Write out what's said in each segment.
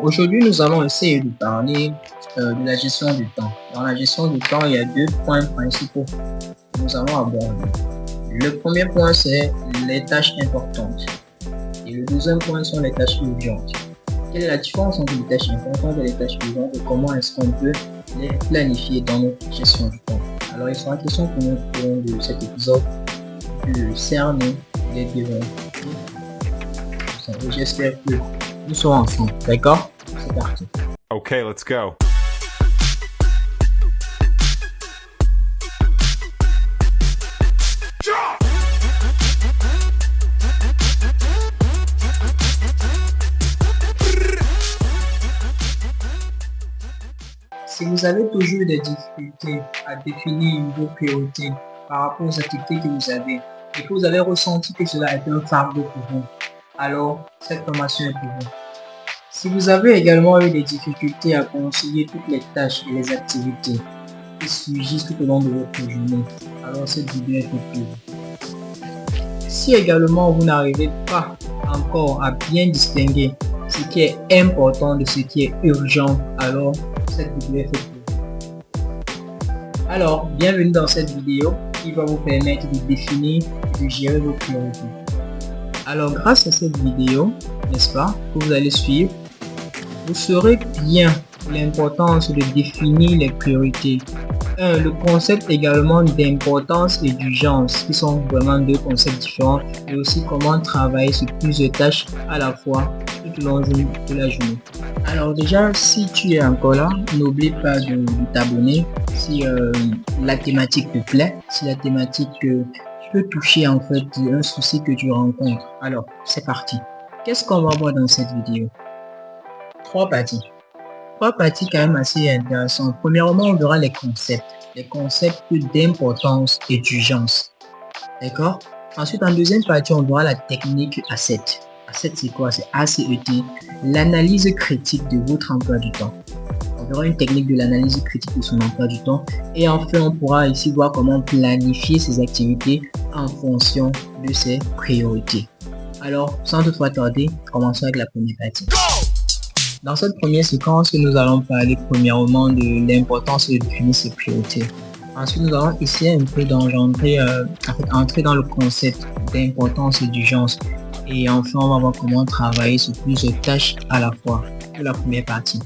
Aujourd'hui, nous allons essayer de parler de la gestion du temps. Dans la gestion du temps, il y a deux points principaux que nous allons aborder. Le premier point, c'est les tâches importantes. Et le deuxième point sont les tâches urgentes. Quelle est la différence entre les tâches importantes et les tâches urgentes et comment est-ce qu'on peut les planifier dans notre gestion du temps? Alors, il sera question pour nous de cet épisode de cerner les différents. J'espère que nous serons ensemble. D'accord? C'est parti. Okay, let's go. Si vous avez toujours des difficultés à définir vos priorités par rapport aux activités que vous avez et que vous avez ressenti que cela est un fardeau pour vous, alors cette formation est pour vous. Si vous avez également eu des difficultés à concilier toutes les tâches et les activités qui surgissent tout au long de votre journée, alors cette vidéo est pour vous. Si également vous n'arrivez pas encore à bien distinguer ce qui est important de ce qui est urgent, alors cette vidéo est faite pour vous. Alors, bienvenue dans cette vidéo qui va vous permettre de définir et de gérer vos priorités. Alors, grâce à cette vidéo, n'est-ce pas, que vous allez suivre, vous saurez bien l'importance de définir les priorités. Le concept également d'importance et d'urgence, qui sont vraiment deux concepts différents, et aussi comment travailler sur plusieurs tâches à la fois tout au long de la journée. Alors déjà, si tu es encore là, n'oublie pas de t'abonner si la thématique te plaît, si la thématique peut toucher en fait un souci que tu rencontres. Alors, c'est parti. Qu'est-ce qu'on va voir dans cette vidéo? Trois parties quand même assez intéressantes. Premièrement, on verra les concepts d'importance et d'urgence. D'accord? Ensuite, en deuxième partie, on verra la technique ACET. ACET, c'est quoi? C'est ACET, l'analyse critique de votre emploi du temps. On verra une technique de l'analyse critique de son emploi du temps. Et enfin, on pourra ici voir comment planifier ses activités en fonction de ses priorités. Alors, sans toutefois tarder, commençons avec la première partie. Dans cette première séquence, nous allons parler premièrement de l'importance de définir ses priorités. Ensuite, nous allons essayer un peu d'engendrer, entrer dans le concept d'importance et d'urgence. Et enfin, on va voir comment travailler sur plusieurs tâches à la fois pour la première partie.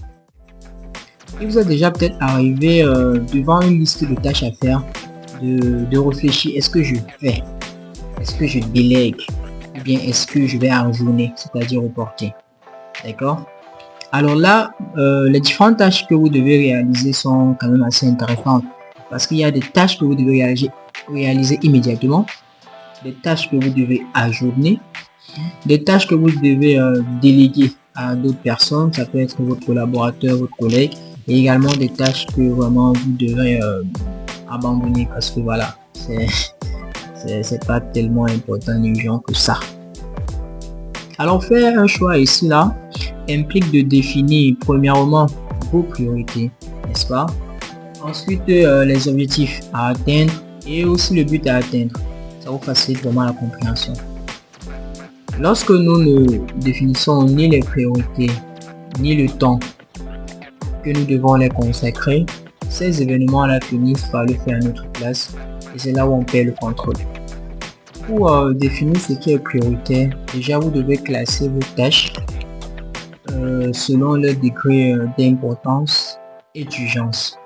Il vous a déjà peut-être arrivé devant une liste de tâches à faire, de réfléchir, est-ce que je fais? Est-ce que je délègue? Ou bien est-ce que je vais ajourner, c'est-à-dire reporter? D'accord? Alors là, les différentes tâches que vous devez réaliser sont quand même assez intéressantes parce qu'il y a des tâches que vous devez réaliser immédiatement, des tâches que vous devez ajourner, des tâches que vous devez déléguer à d'autres personnes, ça peut être votre collaborateur, votre collègue, et également des tâches que vraiment vous devrez abandonner parce que voilà, c'est pas tellement important ni urgent que ça. Alors faire un choix ici là implique de définir premièrement vos priorités, n'est-ce pas? Ensuite les objectifs à atteindre et aussi le but à atteindre. Ça vous facilite vraiment la compréhension. Lorsque nous ne définissons ni les priorités ni le temps que nous devons les consacrer, ces événements-là finissent par le faire à notre place et c'est là où on perd le contrôle. Pour définir ce qui est prioritaire, déjà vous devez classer vos tâches selon leur degré d'importance et d'urgence.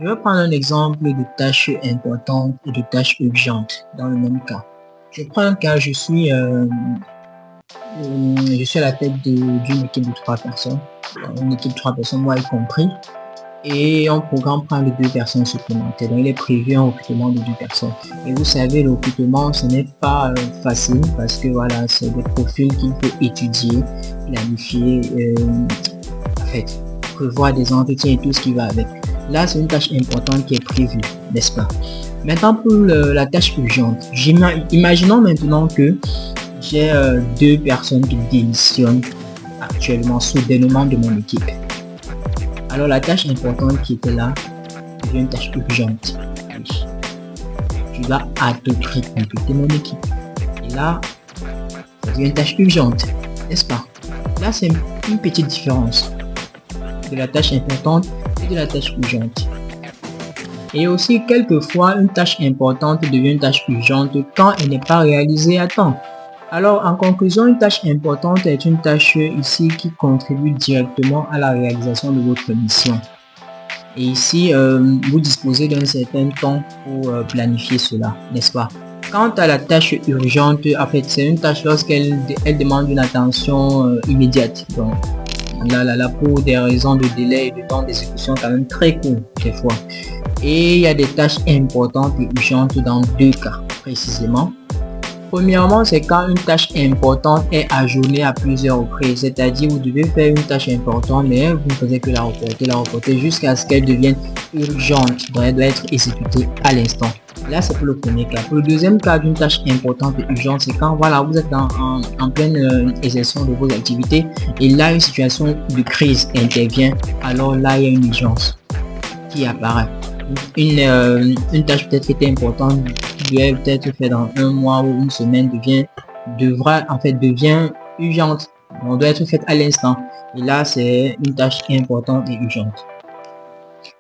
Je vais prendre un exemple de tâches importantes et de tâches urgentes dans le même cas. Je prends un cas, je suis à la tête d'une équipe de 3 personnes, une équipe de 3 personnes, moi y compris, et on programme prendre 2 personnes supplémentaires. Donc il est prévu un recrutement de 2 personnes. Et vous savez, le recrutement, ce n'est pas facile parce que voilà, c'est des profils qu'il faut étudier, planifier, en fait, prévoir des entretiens et tout ce qui va avec. Là, c'est une tâche importante qui est prévue, n'est-ce pas? Maintenant, pour la tâche urgente, imaginons maintenant que j'ai 2 personnes qui démissionnent actuellement soudainement de mon équipe. Alors la tâche importante qui était là devient une tâche urgente. Tu vas à tout prix compléter mon équipe. Et là, ça devient une tâche urgente, n'est-ce pas? Là, c'est une petite différence de la tâche importante et de la tâche urgente. Et aussi, quelquefois, une tâche importante devient une tâche urgente quand elle n'est pas réalisée à temps. Alors, en conclusion, une tâche importante est une tâche ici qui contribue directement à la réalisation de votre mission. Et ici, vous disposez d'un certain temps pour planifier cela, n'est-ce pas? Quant à la tâche urgente, en fait, c'est une tâche lorsqu'elle demande une attention immédiate. Donc, là, pour des raisons de délai et de temps d'exécution quand même très court, des fois. Et il y a des tâches importantes et urgentes dans deux cas, précisément. Premièrement, c'est quand une tâche importante est ajournée à plusieurs reprises. C'est-à-dire, vous devez faire une tâche importante, mais vous ne faites que la reporter jusqu'à ce qu'elle devienne urgente. Donc, elle doit être exécutée à l'instant. Là, c'est pour le premier cas. Pour le deuxième cas d'une tâche importante et urgente, c'est quand voilà, vous êtes en pleine exercice de vos activités et là, une situation de crise intervient. Alors là, il y a une urgence qui apparaît. Une tâche peut-être qui était importante, qui devait peut-être faire dans un mois ou une semaine, devient urgente. On doit être faite à l'instant. Et là, c'est une tâche importante et urgente.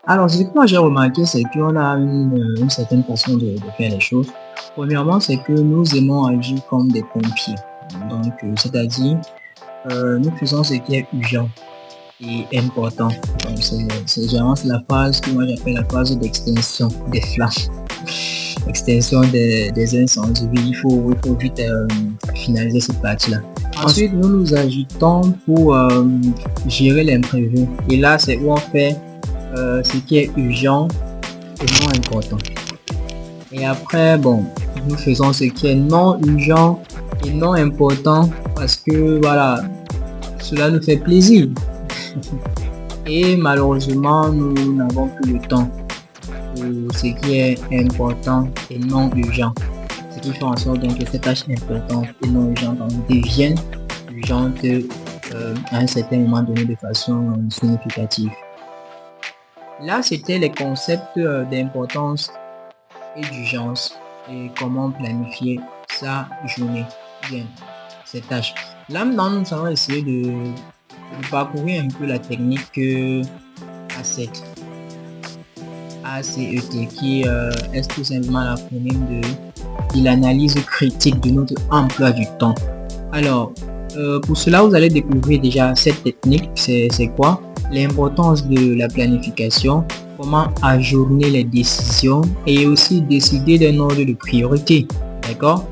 Alors, ce que moi j'ai remarqué, c'est qu'on a une certaine façon de faire les choses. Premièrement, c'est que nous aimons agir comme des pompiers. Donc, c'est-à-dire, nous faisons ce qui est urgent et important. Donc, c'est généralement la phase que moi j'appelle la phase d'extinction des flammes. Extinction des incendies. Il faut vite finaliser cette partie-là. Ensuite, nous agitons pour gérer l'imprévu. Et là, c'est où on fait ce qui est urgent et non important. Et après, bon, nous faisons ce qui est non urgent et non important parce que voilà, cela nous fait plaisir. Et malheureusement, nous n'avons plus le temps pour ce qui est important et non urgent. Ce qui fait en sorte donc que ces tâches importantes et non urgentes deviennent urgentes à un certain moment donné de façon significative. Là, c'était les concepts d'importance et d'urgence et comment planifier sa journée, bien, ces tâches. Là, maintenant, nous allons essayer de parcourir un peu la technique ACET, qui est tout simplement l'acronyme de l'analyse critique de notre emploi du temps. Alors, pour cela, vous allez découvrir déjà cette technique. C'est quoi? L'importance de la planification, comment ajourner les décisions et aussi décider d'un ordre de priorité. D'accord?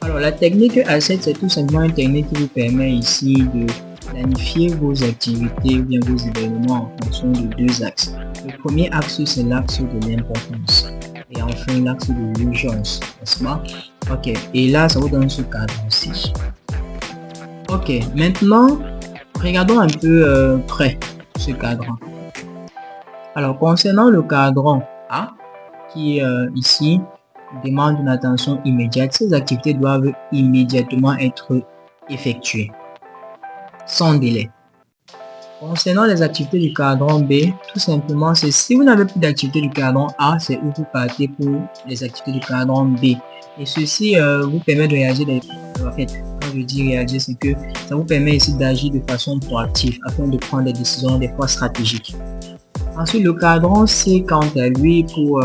Alors, la technique ACET, c'est tout simplement une technique qui vous permet ici de planifier vos activités ou bien vos événements en fonction de deux axes. Le premier axe, c'est l'axe de l'importance et enfin l'axe de l'urgence, n'est-ce pas? Ok, et là, ça vous donne ce cadre aussi. Ok, maintenant, regardons un peu près ce cadran. Alors, concernant le cadran A, qui ici demande une attention immédiate, ces activités doivent immédiatement être effectuées, sans délai. Concernant les activités du cadran B, tout simplement, c'est si vous n'avez plus d'activité du cadran A, c'est où vous partez pour les activités du cadran B. Et ceci vous permet de réagir, en fait, quand je dis réagir, c'est que ça vous permet ici d'agir de façon proactive afin de prendre des décisions des fois stratégiques. Ensuite, le cadran C, quant à lui, pour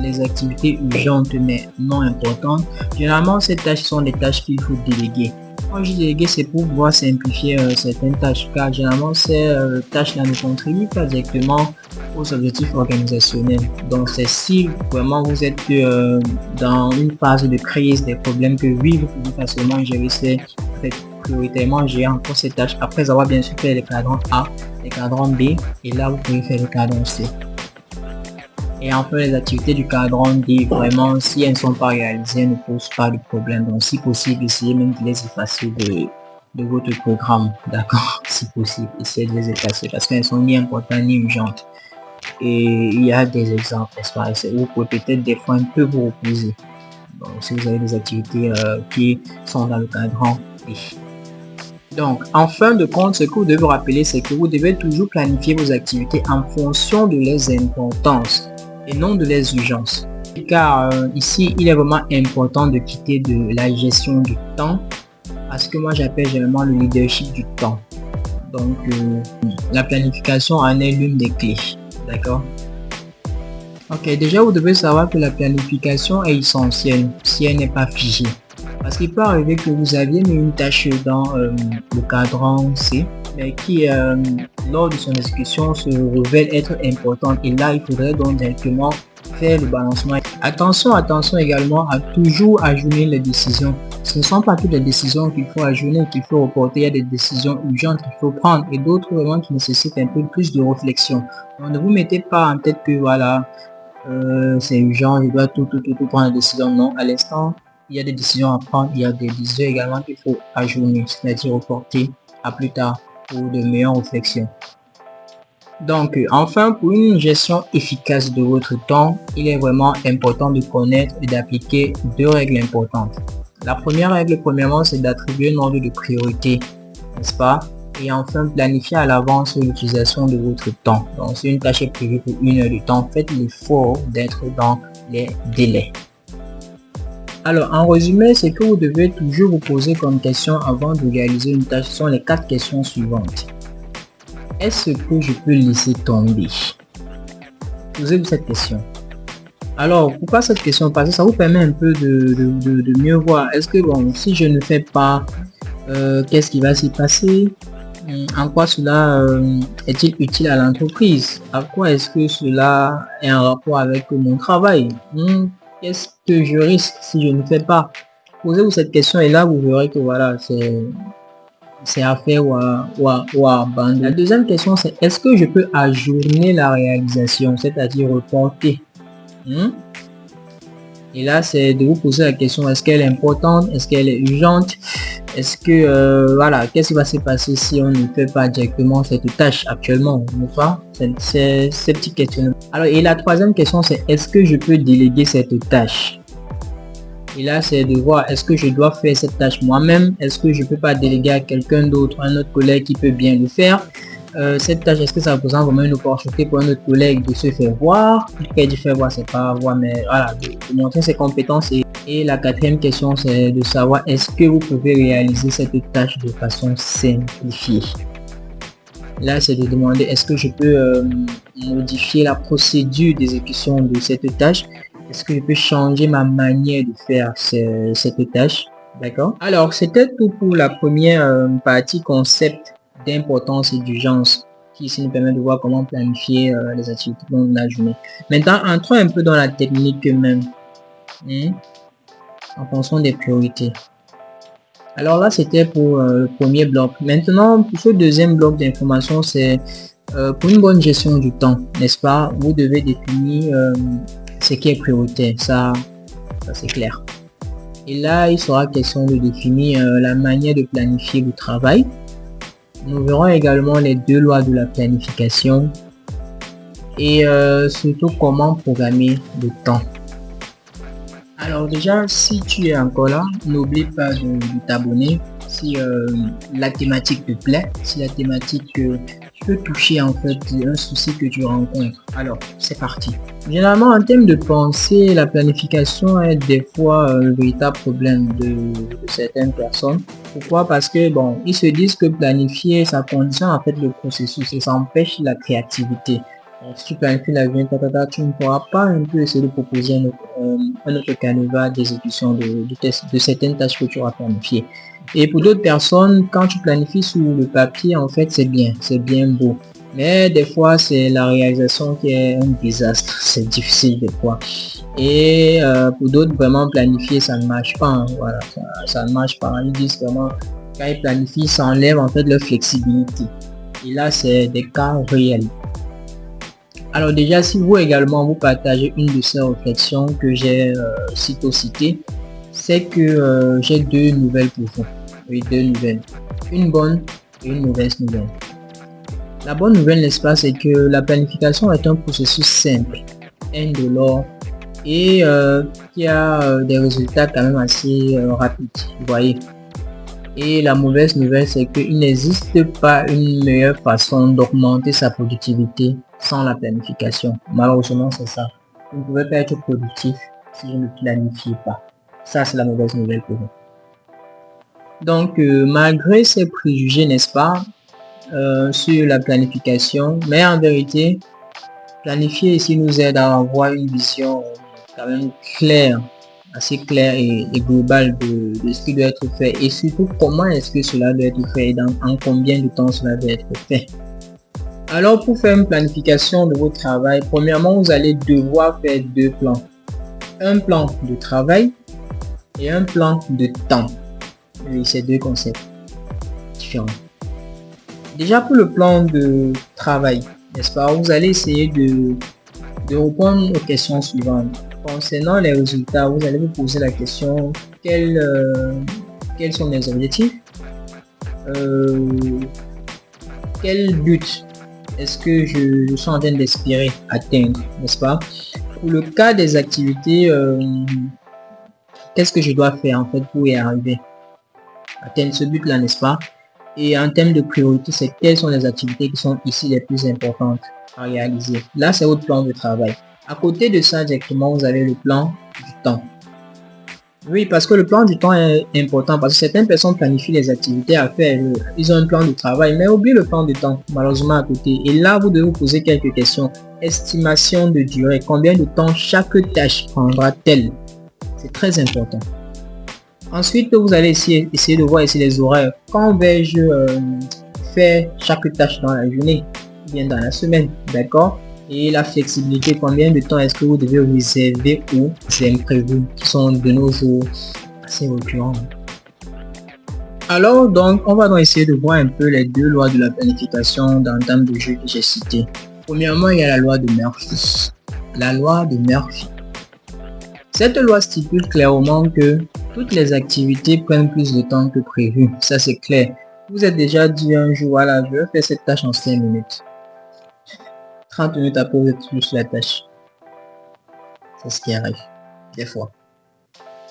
les activités urgentes mais non importantes, généralement ces tâches sont des tâches qu'il faut déléguer. Quand je dis déléguer, c'est pour pouvoir simplifier certaines tâches, car généralement ces tâches-là ne contribuent pas directement aux objectifs organisationnels. Donc c'est si vraiment vous êtes dans une phase de crise, des problèmes que oui, vous pouvez facilement gérer ces, prioritairement gérer encore ces tâches après avoir bien sûr fait les cadrans A, les cadrans B, et là vous pouvez faire le cadran C. Et enfin, les activités du cadran D, vraiment, si elles ne sont pas réalisées, elles ne posent pas de problème. Donc, si possible, essayez même de les effacer de votre programme. D'accord? Si possible, essayez de les effacer parce qu'elles sont ni importantes ni urgentes. Et il y a des exemples, n'est-ce pas? Vous pouvez peut-être des fois un peu vous reposer. Donc, si vous avez des activités qui sont dans le cadran D. Donc, en fin de compte, ce que vous devez vous rappeler, c'est que vous devez toujours planifier vos activités en fonction de leurs importances et non de leurs urgences. Car ici, il est vraiment important de quitter de la gestion du temps à ce que moi j'appelle généralement le leadership du temps. Donc, la planification en est l'une des clés. D'accord? Ok, déjà vous devez savoir que la planification est essentielle si elle n'est pas figée. Parce qu'il peut arriver que vous aviez mis une tâche dans le cadran C, mais qui, lors de son exécution, se révèle être importante. Et là, il faudrait donc directement faire le balancement. Attention également à toujours ajourner les décisions. Ce ne sont pas toutes les décisions qu'il faut ajourner, qu'il faut reporter. Il y a des décisions urgentes qu'il faut prendre et d'autres vraiment qui nécessitent un peu plus de réflexion. Donc, ne vous mettez pas en tête que voilà, c'est urgent, je dois tout prendre la décision. Non, à l'instant, il y a des décisions à prendre, il y a des décisions également qu'il faut ajourner, c'est-à-dire reporter à plus tard pour de meilleures réflexions. Donc, enfin, pour une gestion efficace de votre temps, il est vraiment important de connaître et d'appliquer deux règles importantes. La première règle, premièrement, c'est d'attribuer un ordre de priorité, n'est-ce pas? Et enfin, planifier à l'avance l'utilisation de votre temps. Donc, si une tâche est prévue pour 1 heure de temps, faites l'effort d'être dans les délais. Alors, en résumé, ce que vous devez toujours vous poser comme question avant de réaliser une tâche sont les 4 questions suivantes. Est-ce que je peux laisser tomber? Posez-vous cette question. Alors, pourquoi cette question? Parce que ça vous permet un peu de mieux voir. Est-ce que, bon, si je ne fais pas, qu'est-ce qui va s'y passer? En quoi cela est-il utile à l'entreprise? À quoi est-ce que cela est en rapport avec mon travail? Qu'est-ce que je risque si je ne fais pas? Posez-vous cette question et là, vous verrez que voilà, c'est à faire ou à abandonner. La deuxième question, c'est est-ce que je peux ajourner la réalisation, c'est-à-dire reporter? Et là, c'est de vous poser la question, est-ce qu'elle est importante? Est-ce qu'elle est urgente? Est-ce que, voilà, qu'est-ce qui va se passer si on ne fait pas directement cette tâche actuellement? C'est ces petites questions. Alors, et la troisième question, c'est est-ce que je peux déléguer cette tâche? Et là, c'est de voir, est-ce que je dois faire cette tâche moi-même? Est-ce que je peux pas déléguer à quelqu'un d'autre, un autre collègue qui peut bien le faire? Cette tâche, est-ce que ça représente vraiment une opportunité pour un autre collègue de se faire voir? De faire voir, c'est pas voir, mais voilà, de montrer ses compétences. Et la quatrième question, c'est de savoir, est-ce que vous pouvez réaliser cette tâche de façon simplifiée? Là, c'est de demander, est-ce que je peux modifier la procédure d'exécution de cette tâche? Est-ce que je peux changer ma manière de faire cette tâche? D'accord? Alors, c'était tout pour la première partie concept d'importance et d'urgence qui ici nous permet de voir comment planifier les activités dans la journée. Maintenant, entrons un peu dans la technique même, en fonction des priorités. Alors là, c'était pour le premier bloc. Maintenant, pour ce deuxième bloc d'information, c'est pour une bonne gestion du temps, n'est-ce pas? Vous devez définir ce qui est prioritaire, ça c'est clair. Et là, il sera question de définir la manière de planifier le travail. Nous verrons également les deux lois de la planification et surtout comment programmer le temps. Alors déjà, si tu es encore là, n'oublie pas de t'abonner si la thématique te plaît, si la thématique peut toucher en fait un souci que tu rencontres. Alors, c'est parti. Généralement, en termes de pensée, la planification est des fois le véritable problème de certaines personnes. Pourquoi? Parce que bon, ils se disent que planifier, ça conditionne en fait le processus et ça empêche la créativité. Si tu planifies la journée, tu ne pourras pas un peu essayer de proposer un autre canevas d'exécution de certaines tâches que tu auras planifiées. Et pour d'autres personnes, quand tu planifies sur le papier, en fait, c'est bien beau. Mais des fois, c'est la réalisation qui est un désastre. C'est difficile des fois. Et pour d'autres, vraiment, planifier, ça ne marche pas. Hein. Voilà, ça ne marche pas. Ils disent vraiment, quand ils planifient, ça enlève en fait leur flexibilité. Et là, c'est des cas réels. Alors déjà, si vous également vous partagez une de ces réflexions que j'ai citées, c'est que j'ai deux nouvelles pour vous. Oui, deux nouvelles. Une bonne et une mauvaise nouvelle. La bonne nouvelle, n'est-ce pas, c'est que la planification est un processus simple, indolore et qui a des résultats quand même assez rapides, vous voyez. Et la mauvaise nouvelle, c'est qu'il n'existe pas une meilleure façon d'augmenter sa productivité sans la planification. Malheureusement, c'est ça. Vous ne pouvez pas être productif si vous ne planifiez pas. Ça, c'est la mauvaise nouvelle pour vous. Donc, malgré ces préjugés, n'est-ce pas, sur la planification, mais en vérité, planifier ici nous aide à avoir une vision quand même claire, assez claire et globale de ce qui doit être fait et surtout comment est-ce que cela doit être fait et en combien de temps cela doit être fait. Alors, pour faire une planification de votre travail, premièrement, vous allez devoir faire deux plans. Un plan de travail et un plan de temps. Oui, c'est deux concepts différents. Déjà pour le plan de travail, n'est-ce pas, vous allez essayer de répondre aux questions suivantes. Concernant les résultats, vous allez vous poser la question quels sont les objectifs, quel but est-ce que je suis en train d'espérer atteindre, n'est-ce pas? Pour le cas des activités, qu'est-ce que je dois faire en fait pour y arriver, atteindre ce but-là, n'est-ce pas? Et en termes de priorité, c'est quelles sont les activités qui sont ici les plus importantes à réaliser. Là, c'est votre plan de travail. À côté de ça, directement, vous avez le plan du temps. Oui, parce que le plan du temps est important parce que certaines personnes planifient les activités à faire. Ils ont un plan de travail, mais oublient le plan de temps, malheureusement à côté. Et là, vous devez vous poser quelques questions. Estimation de durée. Combien de temps chaque tâche prendra-t-elle? C'est très important. Ensuite, vous allez essayer de voir ici les horaires. Quand vais-je faire chaque tâche dans la journée ou bien dans la semaine, d'accord? Et la flexibilité, combien de temps est-ce que vous devez réserver aux imprévus qui sont de nos jours assez récurrents. Alors, donc, on va donc essayer de voir un peu les deux lois de la planification dans le terme de jeu que j'ai cité. Premièrement, il y a la loi de Murphy. La loi de Murphy. Cette loi stipule clairement que toutes les activités prennent plus de temps que prévu. Ça, c'est clair. Vous êtes déjà dit un jour, voilà, je vais faire cette tâche en 5 minutes. 30 minutes après, vous êtes plus sur la tâche. C'est ce qui arrive, des fois.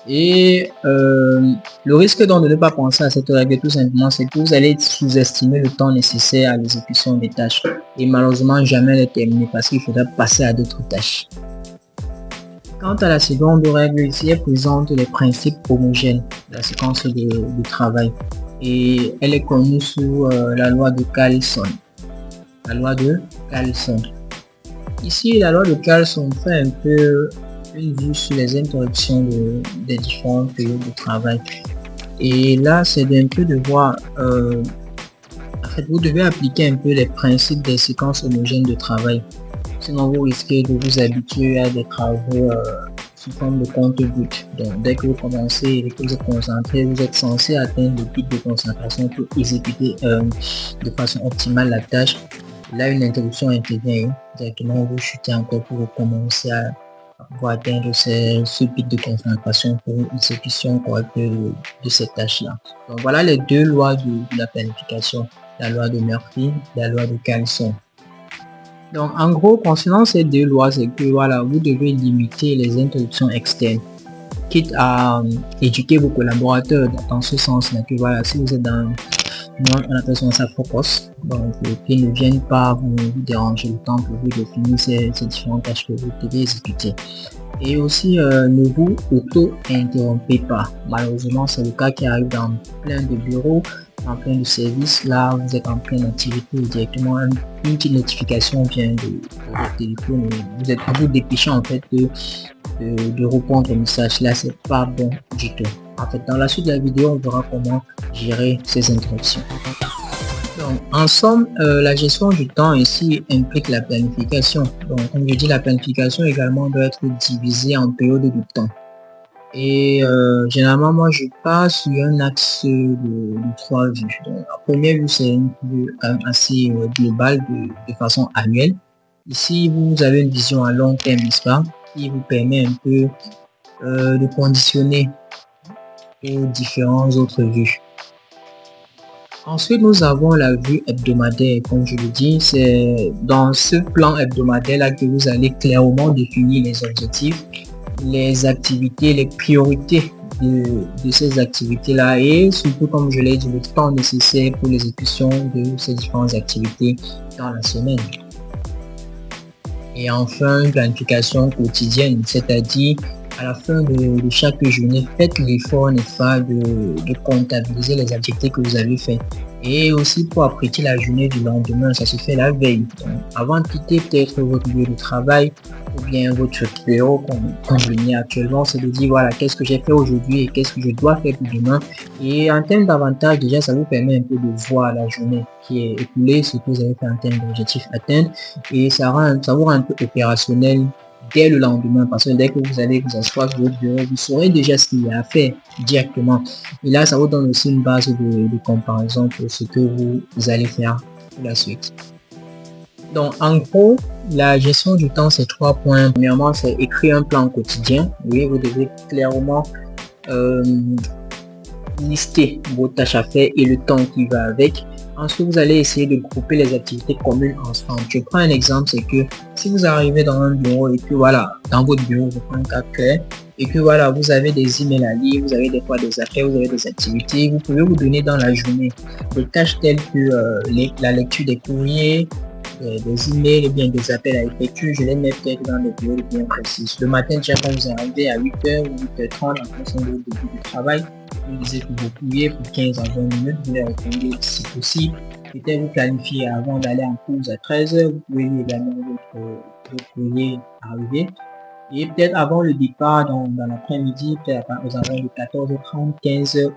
Et le risque donc de ne pas penser à cette règle, tout simplement, c'est que vous allez sous-estimer le temps nécessaire à l'exécution des tâches. Et malheureusement, jamais les terminer parce qu'il faudra passer à d'autres tâches. Quant à la seconde règle, ici, elle présente les principes homogènes de la séquence de travail. Et elle est connue sous la loi de Carlson. La loi de Carlson. Ici, la loi de Carlson fait un peu une vue sur les interruptions des différentes périodes de travail. Et là, c'est un peu de voir, en fait, vous devez appliquer un peu les principes des séquences homogènes de travail. Sinon, vous risquez de vous habituer à des travaux sous forme de compte-gouttes. Donc, dès que vous commencez et que vous êtes concentré, vous êtes censé atteindre le pic de concentration pour exécuter de façon optimale la tâche. Là, une interruption intervient directement, vous chutez encore pour recommencer à pouvoir atteindre ce pic de concentration pour l'exécution correcte de cette tâche-là. Donc, voilà les deux lois de la planification, la loi de Murphy, la loi de Carlson. Donc, en gros, concernant ces deux lois, c'est que voilà, vous devez limiter les interruptions externes, quitte à éduquer vos collaborateurs dans ce sens-là, que voilà, si vous êtes dans on appelle ça focus, donc qu'ils ne viennent pas vous déranger le temps que vous de finir ces différentes tâches que vous devez exécuter. Et aussi, ne vous auto-interrompez pas. Malheureusement, c'est le cas qui arrive dans plein de bureaux, en plein de services. Là, vous êtes en pleine activité, directement une petite notification vient de votre téléphone. Vous êtes toujours dépêché en fait de répondre au message. Là, c'est pas bon du tout. En fait, dans la suite de la vidéo, on verra comment gérer ces interruptions. Donc, en somme, la gestion du temps ici implique la planification. Donc, comme je dis, la planification également doit être divisée en périodes de temps. Et généralement, moi, je passe sur un axe de 3 vues. Donc, la première vue, c'est une vue quand même assez globale de façon annuelle. Ici, vous avez une vision à long terme, n'est-ce pas, qui vous permet un peu de conditionner aux différentes autres vues. Ensuite, nous avons la vue hebdomadaire. Comme je le dis, c'est dans ce plan hebdomadaire là que vous allez clairement définir les objectifs, les activités, les priorités de ces activités là et surtout, comme je l'ai dit, le temps nécessaire pour l'exécution de ces différentes activités dans la semaine. Et enfin, une planification quotidienne, c'est-à-dire à la fin de chaque journée, faites l'effort, n'est-ce pas, de comptabiliser les activités que vous avez faites. Et aussi pour apprécier la journée du lendemain, ça se fait la veille. Donc, avant de quitter peut-être votre lieu de travail ou bien votre bureau qu'on venez actuellement, c'est de dire voilà, qu'est-ce que j'ai fait aujourd'hui et qu'est-ce que je dois faire pour demain. Et en termes d'avantages, déjà, ça vous permet un peu de voir la journée qui est écoulée, ce que vous avez fait en termes d'objectifs atteints. Et ça vous rend un peu opérationnel dès le lendemain, parce que dès que vous allez vous asseoir sur votre bureau, vous saurez déjà ce qu'il y a à faire directement. Et là, ça vous donne aussi une base de comparaison pour ce que vous allez faire pour la suite. Donc, en gros, la gestion du temps, c'est 3 points. Premièrement, c'est écrire un plan quotidien. Oui, vous devez clairement lister vos tâches à faire et le temps qui va avec. Ensuite, vous allez essayer de grouper les activités communes ensemble. Je prends un exemple, c'est que si vous arrivez dans un bureau et que voilà, dans votre bureau, vous prenez un cas clair et que voilà, vous avez des emails à lire, vous avez des fois des affaires, vous avez des activités, vous pouvez vous donner dans la journée des tâches telles que la lecture des courriers, des emails et bien des appels à effectuer. Je les mets peut-être dans des périodes bien précises. Le matin, déjà quand vous arrivez à 8h ou 8h30 en fonction de votre début de travail, vous lisez pour vos courriers pour 15 à 20 minutes, vous les répondez si possible. Peut-être vous planifiez avant d'aller en pause à 13h, vous pouvez lire également votre courrier arrivé. Et peut-être avant le départ dans l'après-midi, peut-être aux alentours de 14h30, 15h,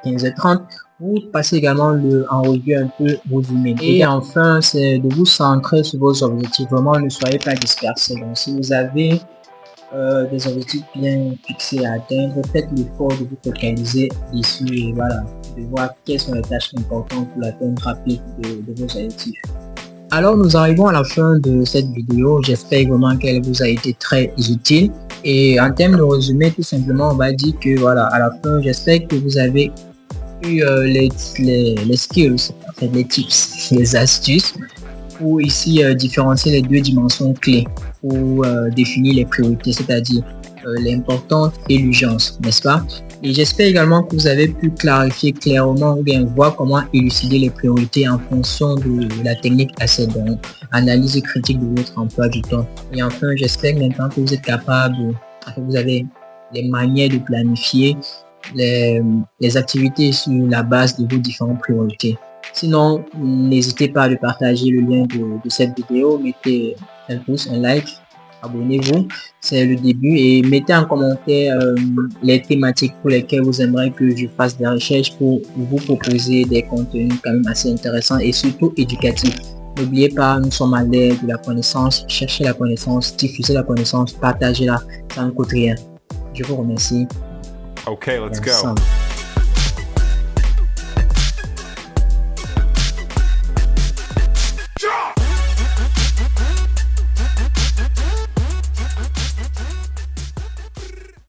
15h30, vous passez également en revue un peu vos emails. Et enfin, c'est de vous centrer sur vos objectifs. Vraiment, ne soyez pas dispersés. Donc, si vous avez des objectifs bien fixés à atteindre, faites l'effort de vous focaliser dessus et voilà, de voir quelles sont les tâches importantes pour l'atteinte rapide de vos objectifs. Alors nous arrivons à la fin de cette vidéo, j'espère vraiment qu'elle vous a été très utile et en termes de résumé, tout simplement on va dire que voilà, à la fin j'espère que vous avez eu les skills, en fait, les tips, les astuces pour ici différencier les deux dimensions clés pour définir les priorités, c'est-à-dire l'importance et l'urgence, n'est-ce pas? Et j'espère également que vous avez pu clarifier clairement ou bien voir comment élucider les priorités en fonction de la technique ACED, donc analyse critique de votre emploi du temps. Et enfin, j'espère maintenant que vous êtes capable, que vous avez les manières de planifier les activités sur la base de vos différentes priorités. Sinon, n'hésitez pas à partager le lien de cette vidéo, mettez un pouce, un like, abonnez-vous, c'est le début et mettez en commentaire les thématiques pour lesquelles vous aimeriez que je fasse des recherches pour vous proposer des contenus quand même assez intéressants et surtout éducatifs. N'oubliez pas, nous sommes à l'ère de la connaissance, cherchez la connaissance, diffusez la connaissance, partagez-la, ça ne coûte rien. Je vous remercie. Okay, let's go.